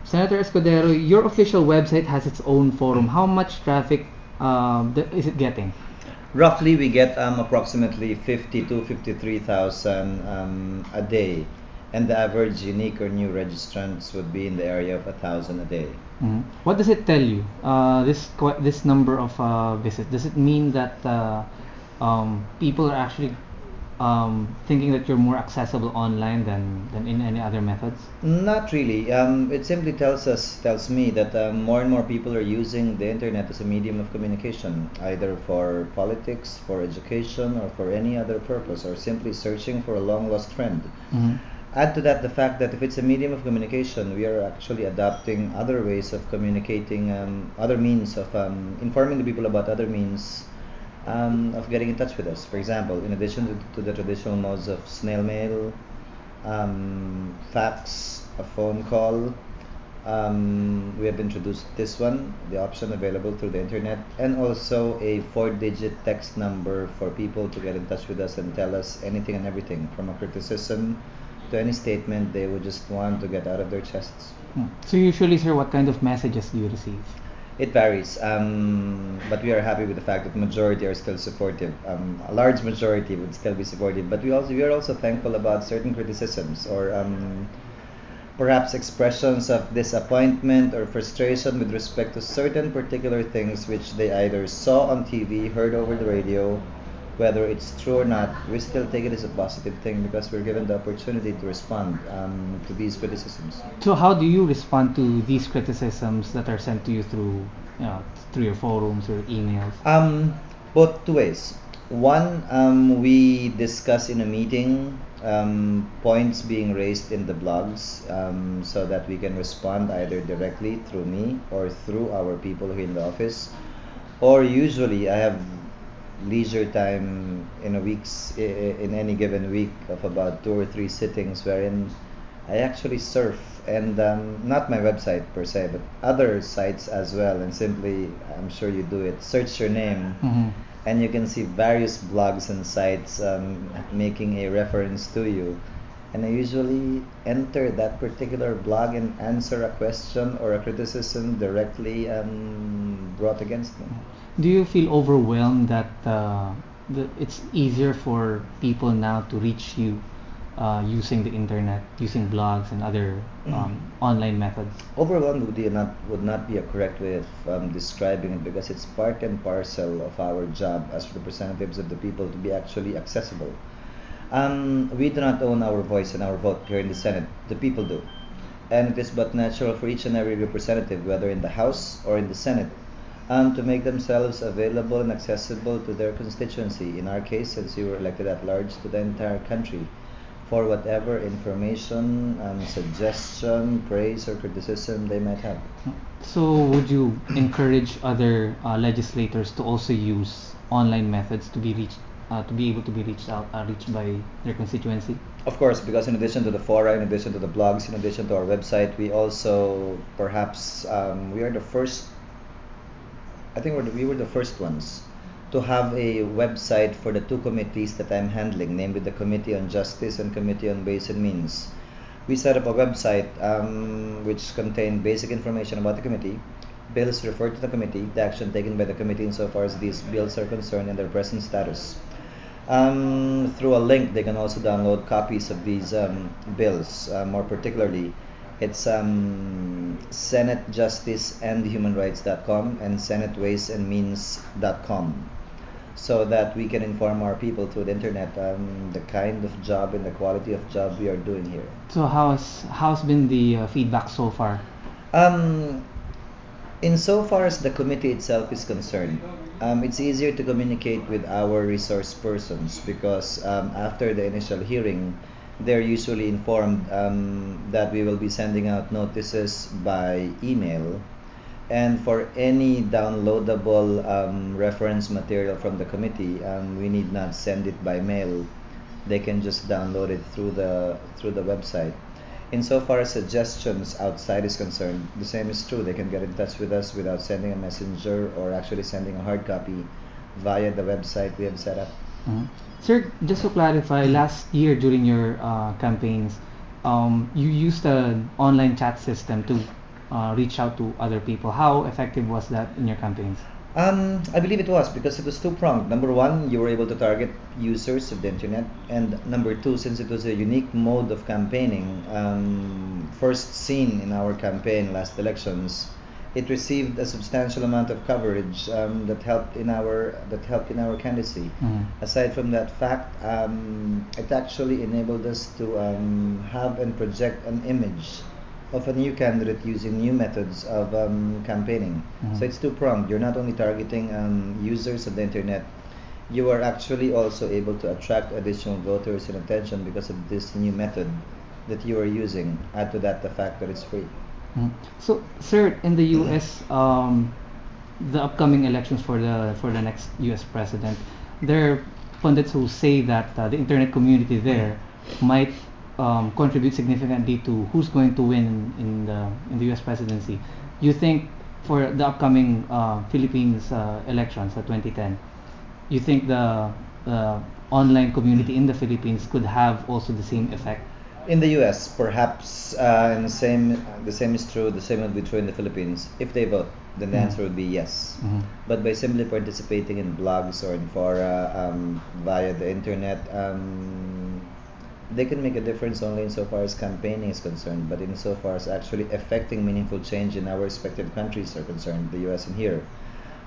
Senator Escudero, your official website has its own forum. How much traffic is it getting? Roughly, we get approximately 50 to 53,000 a day, and the average unique or new registrants would be in the area of 1,000 a day. Mm-hmm. What does it tell you? This number of visits. Does it mean that people are actually thinking that you're more accessible online than in any other methods? Not really. It simply tells me that more and more people are using the internet as a medium of communication, either for politics, for education, or for any other purpose, or simply searching for a long lost friend. Mm-hmm. Add to that the fact that if it's a medium of communication, we are actually adopting other ways of communicating, other means of informing the people about other means of getting in touch with us. For example, in addition to the traditional modes of snail mail, fax, a phone call, we have introduced this one, the option available through the internet, and also a 4-digit text number for people to get in touch with us and tell us anything and everything, from a criticism to any statement they would just want to get out of their chests. So usually, sir, what kind of messages do you receive? It varies, but we are happy with the fact that majority are still supportive. A large majority would still be supportive, but we are also thankful about certain criticisms or perhaps expressions of disappointment or frustration with respect to certain particular things which they either saw on TV, heard over the radio. Whether it's true or not, we still take it as a positive thing because we're given the opportunity to respond to these criticisms. So how do you respond to these criticisms that are sent to you through your forums or emails? Both two ways. One, we discuss in a meeting points being raised in the blogs so that we can respond either directly through me or through our people here in the office. Or usually I have leisure time in any given week of about 2 or 3 sittings wherein I actually surf and not my website per se but other sites as well, and simply, I'm sure you do it, search your name, and you can see various blogs and sites making a reference to you, and I usually enter that particular blog and answer a question or a criticism directly brought against me. Do you feel overwhelmed that it's easier for people now to reach you using the internet, using blogs and other online methods? Overwhelmed would not be a correct way of describing it, because it's part and parcel of our job as representatives of the people to be actually accessible. We do not own our voice and our vote here in the Senate. The people do. And it is but natural for each and every representative, whether in the House or in the Senate, to make themselves available and accessible to their constituency. In our case, since we were elected at large, to the entire country, for whatever information, suggestion, praise, or criticism they might have. So would you encourage other legislators to also use online methods to be able to be reached by their constituency? Of course, because in addition to the fora, in addition to the blogs, in addition to our website, we also perhaps we are the first. I think we were the first ones to have a website for the 2 committees that I'm handling, namely the Committee on Justice and Committee on Ways and Means. We set up a website which contained basic information about the committee, bills referred to the committee, the action taken by the committee insofar as these bills are concerned, and their present status. Through a link, they can also download copies of these bills. More particularly, it's senatejusticeandhumanrights.com and senatewaysandmeans.com, so that we can inform our people through the internet the kind of job and the quality of job we are doing here. So how's been the feedback so far? Insofar as the committee itself is concerned, it's easier to communicate with our resource persons because after the initial hearing, they're usually informed that we will be sending out notices by email, and for any downloadable reference material from the committee, we need not send it by mail. They can just download it through the website. Insofar as suggestions outside is concerned, the same is true. They can get in touch with us without sending a messenger or actually sending a hard copy via the website we have set up. Sir, just to clarify, last year during your campaigns, you used an online chat system to reach out to other people. How effective was that in your campaigns? I believe it was because it was two-pronged. Number one, you were able to target users of the internet, and number two, since it was a unique mode of campaigning, first seen in our campaign last elections, it received a substantial amount of coverage that helped in our candidacy. Mhm. Aside from that fact, it actually enabled us to have and project an image of a new candidate using new methods of campaigning. Mhm. So it's two-pronged. You're not only targeting users of the internet, you are actually also able to attract additional voters and attention because of this new method that you are using. Add to that the fact that it's free. Mhm. So, sir, in the U.S., the upcoming elections for the next U.S. president, there are pundits who say that the internet community there might contribute significantly to who's going to win in the U.S. presidency. You think for the upcoming Philippines elections, 2010, you think the online community in the Philippines could have also the same effect? In the U.S., perhaps, and the same is true. The same would be true in the Philippines. If they vote, then the Mhm. answer would be yes. Mhm. But by simply participating in blogs or in fora via the internet, they can make a difference only insofar as campaigning is concerned. But insofar as actually affecting meaningful change in our respective countries are concerned, the U.S. and here,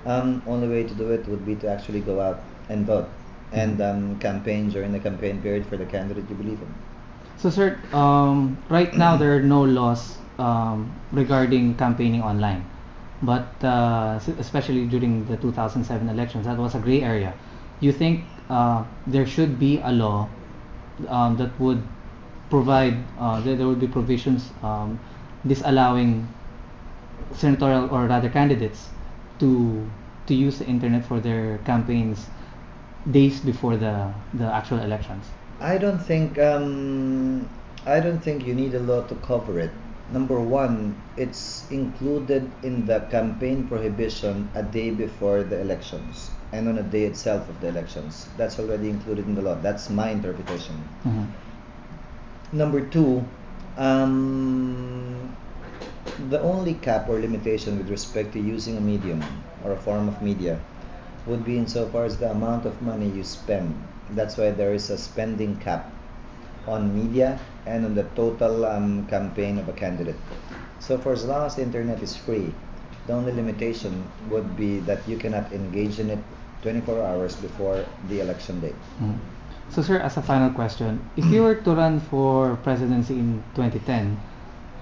only way to do it would be to actually go out and vote and campaign during the campaign period for the candidate you believe in. So, sir, right now there are no laws regarding campaigning online, but especially during the 2007 elections, that was a gray area. You think there should be a law that would provide there would be provisions disallowing senatorial or rather candidates to use the internet for their campaigns days before the actual elections? I don't think I don't think you need a law to cover it. Number one, it's included in the campaign prohibition a day before the elections and on a day itself of the elections. That's already included in the law. That's my interpretation. Mhm. Number two, the only cap or limitation with respect to using a medium or a form of media would be insofar as the amount of money you spend. That's why there is a spending cap on media and on the total campaign of a candidate. So for as long as the internet is free, the only limitation would be that you cannot engage in it 24 hours before the election date. Mhm. So, sir, as a final question, if you were to run for presidency in 2010,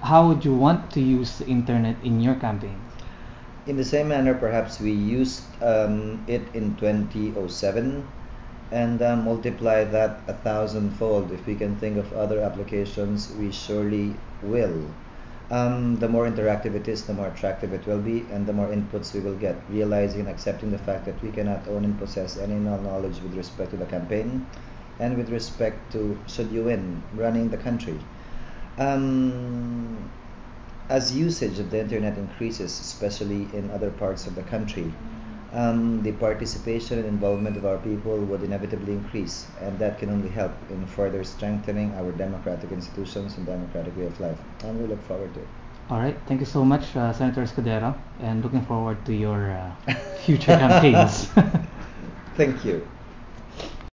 how would you want to use the internet in your campaign? In the same manner, perhaps we used it in 2007 and multiply that 1,000-fold. If we can think of other applications, we surely will. The more interactive it is, the more attractive it will be, and the more inputs we will get, realizing and accepting the fact that we cannot own and possess any knowledge with respect to the campaign and with respect to, should you win, running the country. As usage of the internet increases, especially in other parts of the country, the participation and involvement of our people would inevitably increase, and that can only help in further strengthening our democratic institutions and democratic way of life. And we look forward to it. All right. Thank you so much, Senator Escudero, and looking forward to your future campaigns. Thank you.